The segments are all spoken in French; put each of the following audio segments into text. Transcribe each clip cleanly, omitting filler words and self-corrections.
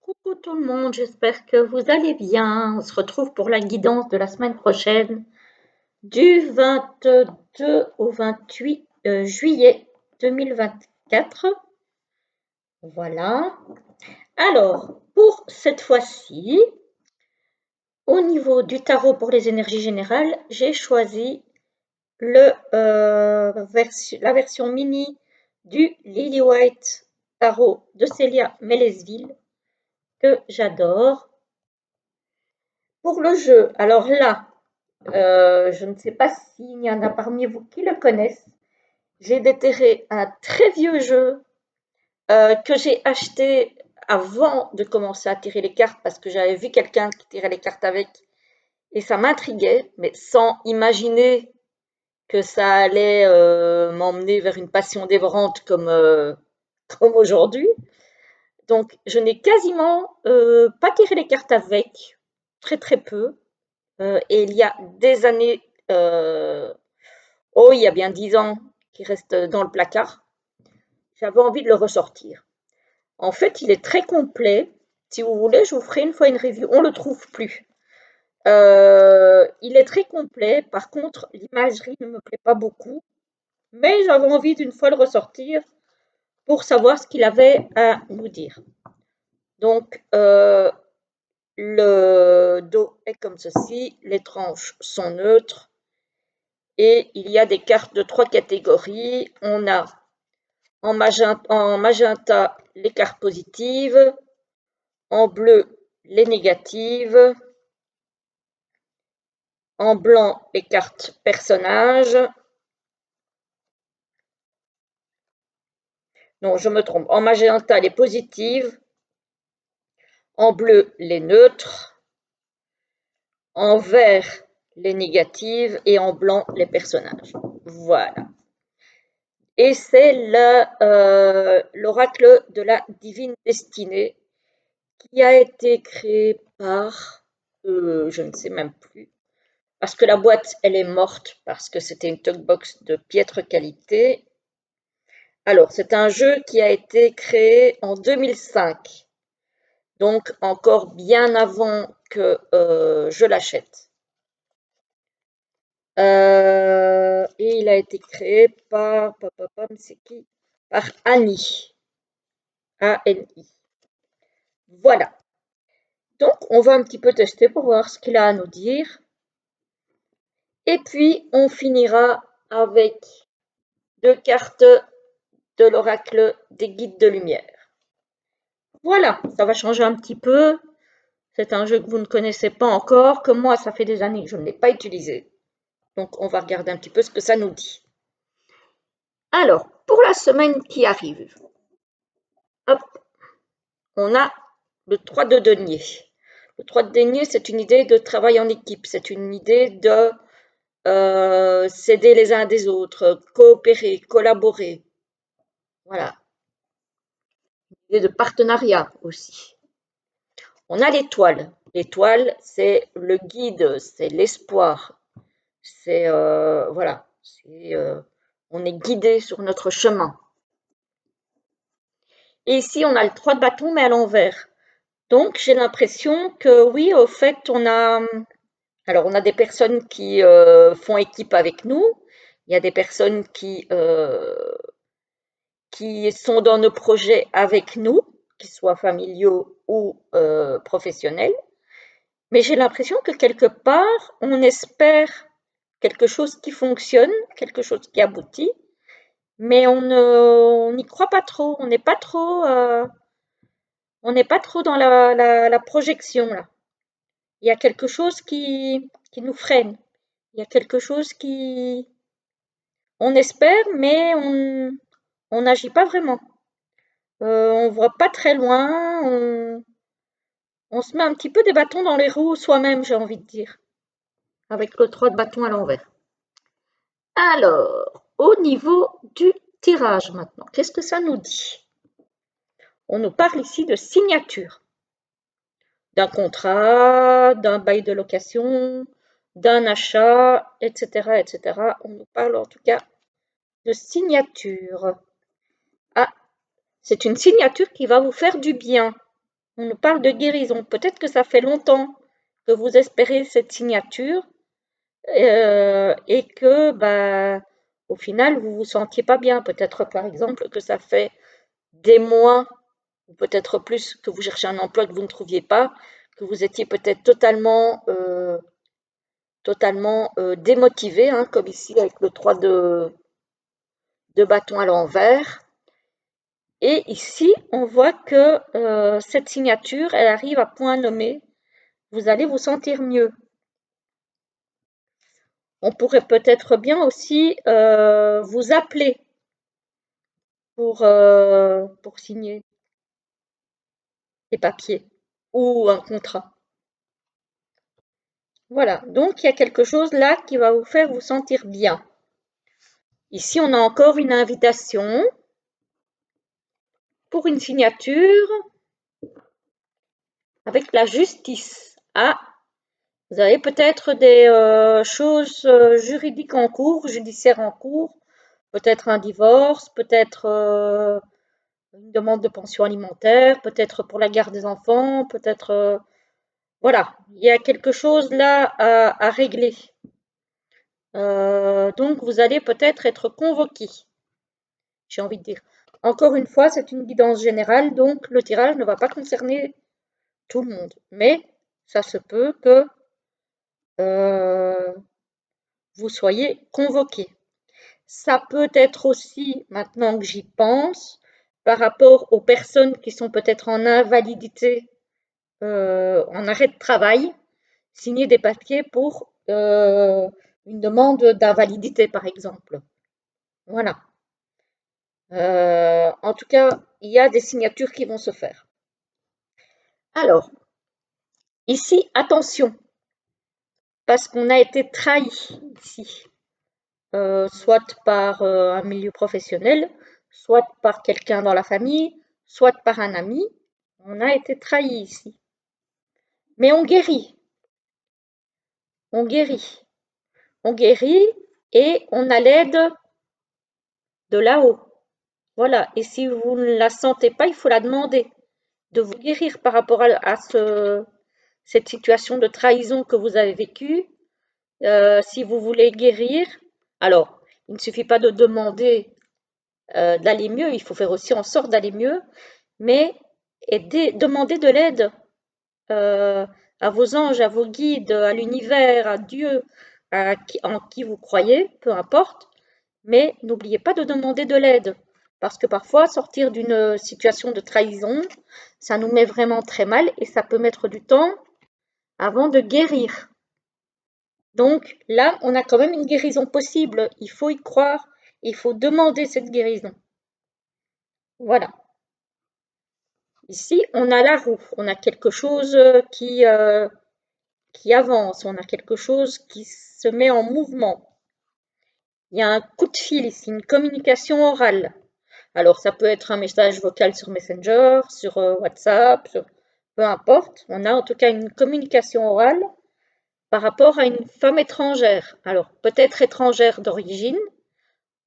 Coucou tout le monde, j'espère que vous allez bien. On se retrouve pour la guidance de la semaine prochaine, du 22 au 28 juillet 2024. Voilà. Alors, pour cette fois-ci, au niveau du tarot pour les énergies générales, j'ai choisi la version mini du Lily White Tarot de Célia Mélesville, que j'adore. Pour le jeu, alors là, je ne sais pas s'il y en a parmi vous qui le connaissent. J'ai déterré un très vieux jeu que j'ai acheté avant de commencer à tirer les cartes parce que j'avais vu quelqu'un qui tirait les cartes avec et ça m'intriguait, mais sans imaginer que ça allait m'emmener vers une passion dévorante comme aujourd'hui. Donc, je n'ai quasiment pas tiré les cartes avec, très très peu. Et il y a des années, oh, il y a bien 10 ans, qui reste dans le placard. J'avais envie de le ressortir. En fait, il est très complet. Si vous voulez, je vous ferai une fois une review. On ne le trouve plus. Il est très complet. Par contre, l'imagerie ne me plaît pas beaucoup. Mais j'avais envie d'une fois le ressortir pour savoir ce qu'il avait à nous dire. Donc, le dos est comme ceci. Les tranches sont neutres. Et il y a des cartes de 3 catégories. On a en magenta les cartes positives, en bleu les négatives, en blanc les cartes personnages. Non, je me trompe. En magenta les positives, en bleu les neutres, en vert les négatives et en blanc les personnages. Voilà. Et c'est l'oracle de la divine destinée qui a été créé par, je ne sais même plus, parce que la boîte, elle est morte, parce que c'était une talkbox de piètre qualité. Alors, c'est un jeu qui a été créé en 2005, donc encore bien avant que je l'achète. Et il a été créé c'est qui? Par Annie. A-N-I. Voilà. Donc, on va un petit peu tester pour voir ce qu'il a à nous dire. Et puis, on finira avec 2 cartes de l'oracle des guides de lumière. Voilà, ça va changer un petit peu. C'est un jeu que vous ne connaissez pas encore, que moi, ça fait des années que je ne l'ai pas utilisé. Donc, on va regarder un petit peu ce que ça nous dit. Alors, pour la semaine qui arrive, hop, on a le 3 de denier. Le 3 de denier, c'est une idée de travail en équipe. C'est une idée de s'aider les uns des autres, coopérer, collaborer. Voilà. Une idée de partenariat aussi. On a l'étoile. L'étoile, c'est le guide, c'est l'espoir. C'est voilà, on est guidé sur notre chemin. Et ici, on a le 3 de bâton, mais à l'envers. Donc, j'ai l'impression que oui, au fait, alors on a des personnes qui font équipe avec nous. Il y a des personnes qui sont dans nos projets avec nous, qu'ils soient familiaux ou professionnels. Mais j'ai l'impression que quelque part, on espère quelque chose qui fonctionne, quelque chose qui aboutit, mais on n'y croit pas trop, on n'est pas trop dans la projection là. Il y a quelque chose qui nous freine, il y a quelque chose on espère, mais on n'agit pas vraiment. On voit pas très loin, on se met un petit peu des bâtons dans les roues soi-même, j'ai envie de dire, avec le 3 de bâton à l'envers. Alors, au niveau du tirage maintenant, qu'est-ce que ça nous dit? On nous parle ici de signature, d'un contrat, d'un bail de location, d'un achat, etc., etc. On nous parle en tout cas de signature. Ah, c'est une signature qui va vous faire du bien. On nous parle de guérison. Peut-être que ça fait longtemps que vous espérez cette signature et que, bah, au final, vous vous sentiez pas bien. Peut-être, par exemple, que ça fait des mois ou peut-être plus que vous cherchez un emploi que vous ne trouviez pas, que vous étiez peut-être totalement démotivé, hein, comme ici avec le 3 de bâton à l'envers. Et ici, on voit que cette signature, elle arrive à point nommé. Vous allez vous sentir mieux. On pourrait peut-être bien aussi vous appeler pour signer des papiers ou un contrat. Voilà, donc il y a quelque chose là qui va vous faire vous sentir bien. Ici, on a encore une invitation pour une signature avec la justice. Ah, vous avez peut-être des choses juridiques en cours, judiciaires en cours, peut-être un divorce, peut-être une demande de pension alimentaire, peut-être pour la garde des enfants, peut-être... voilà, il y a quelque chose là à régler. Donc, vous allez peut-être être convoqué, j'ai envie de dire. Encore une fois, c'est une guidance générale, donc le tirage ne va pas concerner tout le monde. Mais ça se peut que euh, vous soyez convoqué. Ça peut être aussi, maintenant que j'y pense, par rapport aux personnes qui sont peut-être en invalidité, en arrêt de travail, signer des papiers pour une demande d'invalidité, par exemple. Voilà. En tout cas, il y a des signatures qui vont se faire. Alors, ici, attention, parce qu'on a été trahi ici, soit par un milieu professionnel, soit par quelqu'un dans la famille, soit par un ami. On a été trahi ici. Mais on guérit, on guérit, on guérit et on a l'aide de là-haut. Voilà, et si vous ne la sentez pas, il faut la demander, de vous guérir par rapport à cette situation de trahison que vous avez vécue. Si vous voulez guérir, alors, il ne suffit pas de demander d'aller mieux, il faut faire aussi en sorte d'aller mieux, mais demander de l'aide à vos anges, à vos guides, à l'univers, à Dieu, en qui vous croyez, peu importe, mais n'oubliez pas de demander de l'aide, parce que parfois sortir d'une situation de trahison, ça nous met vraiment très mal et ça peut mettre du temps avant de guérir. Donc là, on a quand même une guérison possible, il faut y croire, il faut demander cette guérison. Voilà. Ici, on a la roue, on a quelque chose qui avance, on a quelque chose qui se met en mouvement. Il y a un coup de fil ici, une communication orale. Alors, ça peut être un message vocal sur Messenger, sur WhatsApp, peu importe. On a en tout cas une communication orale par rapport à une femme étrangère. Alors, peut-être étrangère d'origine,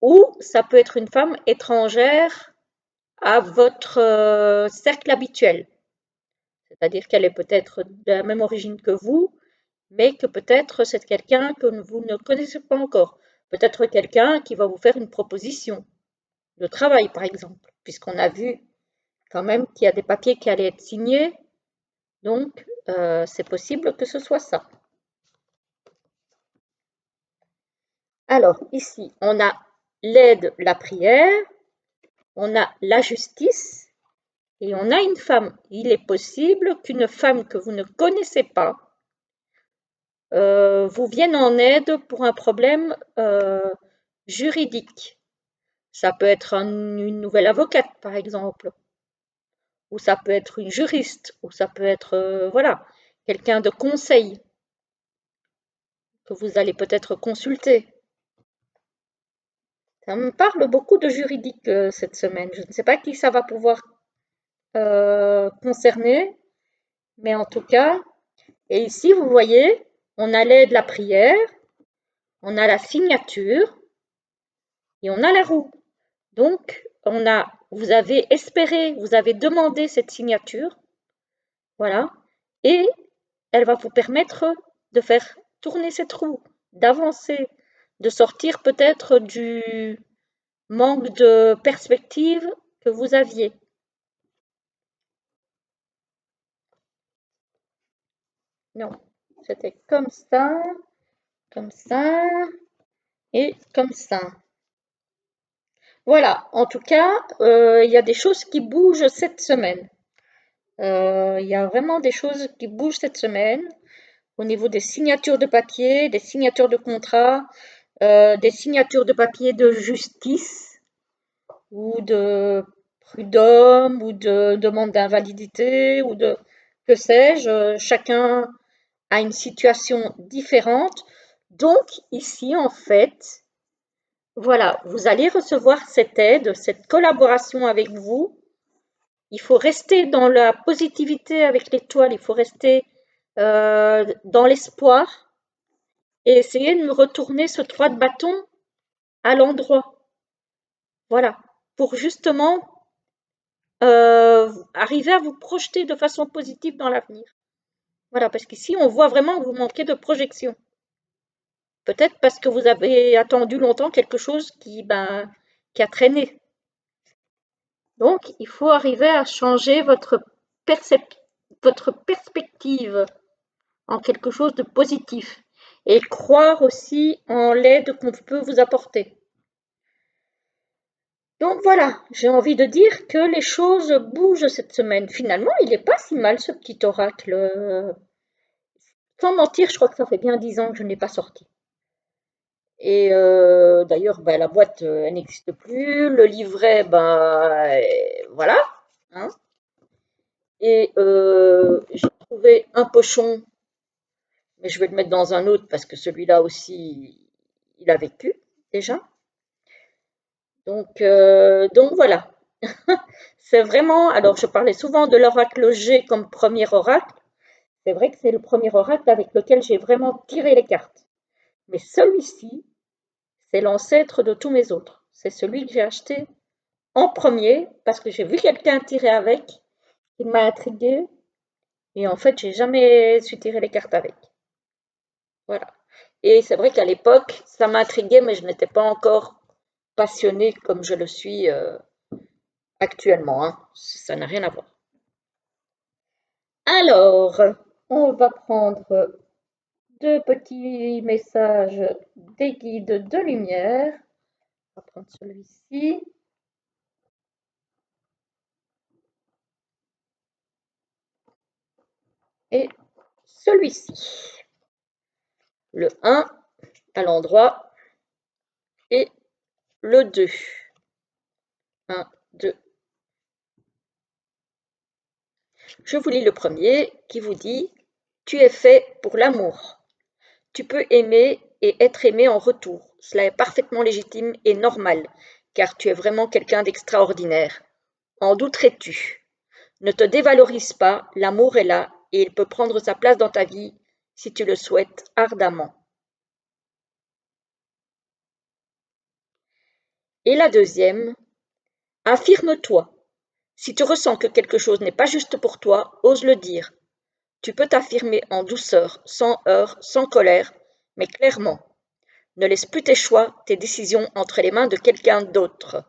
ou ça peut être une femme étrangère à votre cercle habituel. C'est-à-dire qu'elle est peut-être de la même origine que vous, mais que peut-être c'est quelqu'un que vous ne connaissez pas encore. Peut-être quelqu'un qui va vous faire une proposition de travail, par exemple, puisqu'on a vu quand même qu'il y a des papiers qui allaient être signés, donc c'est possible que ce soit ça. Alors, ici, on a l'aide, la prière, on a la justice et on a une femme. Il est possible qu'une femme que vous ne connaissez pas vous vienne en aide pour un problème juridique. Ça peut être une nouvelle avocate, par exemple, ou ça peut être une juriste, ou ça peut être, voilà, quelqu'un de conseil que vous allez peut-être consulter. Ça me parle beaucoup de juridique cette semaine. Je ne sais pas qui ça va pouvoir concerner, mais en tout cas, et ici, vous voyez, on a l'aide de la prière, on a la signature et on a la roue. Donc, vous avez espéré, vous avez demandé cette signature, Voilà. Et elle va vous permettre de faire tourner cette roue, d'avancer, de sortir peut-être du manque de perspective que vous aviez. Non, c'était comme ça et comme ça. Voilà, en tout cas, il y a des choses qui bougent cette semaine. Il y a vraiment des choses qui bougent cette semaine au niveau des signatures de papier, des signatures de contrat, des signatures de papier de justice ou de prud'homme ou de demande d'invalidité ou de que sais-je. Chacun a une situation différente. Donc ici, en fait, voilà, vous allez recevoir cette aide, cette collaboration avec vous. Il faut rester dans la positivité avec l'étoile, il faut rester dans l'espoir et essayer de me retourner ce 3 de bâton à l'endroit. Voilà, pour justement arriver à vous projeter de façon positive dans l'avenir. Voilà, parce qu'ici, on voit vraiment que vous manquez de projection. Peut-être parce que vous avez attendu longtemps quelque chose qui a traîné. Donc, il faut arriver à changer votre perspective en quelque chose de positif et croire aussi en l'aide qu'on peut vous apporter. Donc voilà, j'ai envie de dire que les choses bougent cette semaine. Finalement, il n'est pas si mal ce petit oracle. Sans mentir, je crois que ça fait bien 10 ans que je ne l'ai pas sorti. Et d'ailleurs, la boîte, elle n'existe plus. Le livret, voilà. Hein. Et j'ai trouvé un pochon, mais je vais le mettre dans un autre parce que celui-là aussi, il a vécu déjà. Donc voilà. C'est vraiment, alors je parlais souvent de l'oracle G comme premier oracle. C'est vrai que c'est le premier oracle avec lequel j'ai vraiment tiré les cartes. Mais celui-ci, c'est l'ancêtre de tous mes autres. C'est celui que j'ai acheté en premier parce que j'ai vu quelqu'un tirer avec. Il m'a intrigué et en fait, j'ai jamais su tirer les cartes avec. Voilà. Et c'est vrai qu'à l'époque, ça m'intriguait, mais je n'étais pas encore passionnée comme je le suis actuellement. Hein. Ça n'a rien à voir. Alors, on va prendre deux petits messages des guides de lumière. On va prendre celui-ci. Et celui-ci. Le 1 à l'endroit et le 2. 1, 2. Je vous lis le premier qui vous dit « Tu es fait pour l'amour. Tu peux aimer et être aimé en retour. Cela est parfaitement légitime et normal, car tu es vraiment quelqu'un d'extraordinaire. En douterais-tu? Ne te dévalorise pas, l'amour est là et il peut prendre sa place dans ta vie si tu le souhaites ardemment. » Et la deuxième, « Affirme-toi. Si tu ressens que quelque chose n'est pas juste pour toi, ose le dire. Tu peux t'affirmer en douceur, sans heurts, sans colère, mais clairement. Ne laisse plus tes choix, tes décisions entre les mains de quelqu'un d'autre. »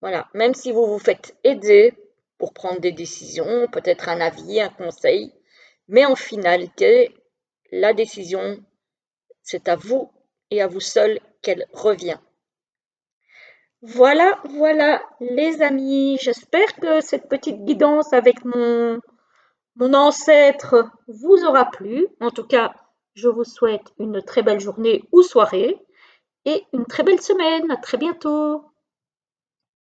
Voilà, même si vous vous faites aider pour prendre des décisions, peut-être un avis, un conseil, mais en finalité, la décision, c'est à vous et à vous seul qu'elle revient. Voilà, voilà, les amis, j'espère que cette petite guidance avec mon ancêtre vous aura plu. En tout cas, je vous souhaite une très belle journée ou soirée et une très belle semaine. À très bientôt.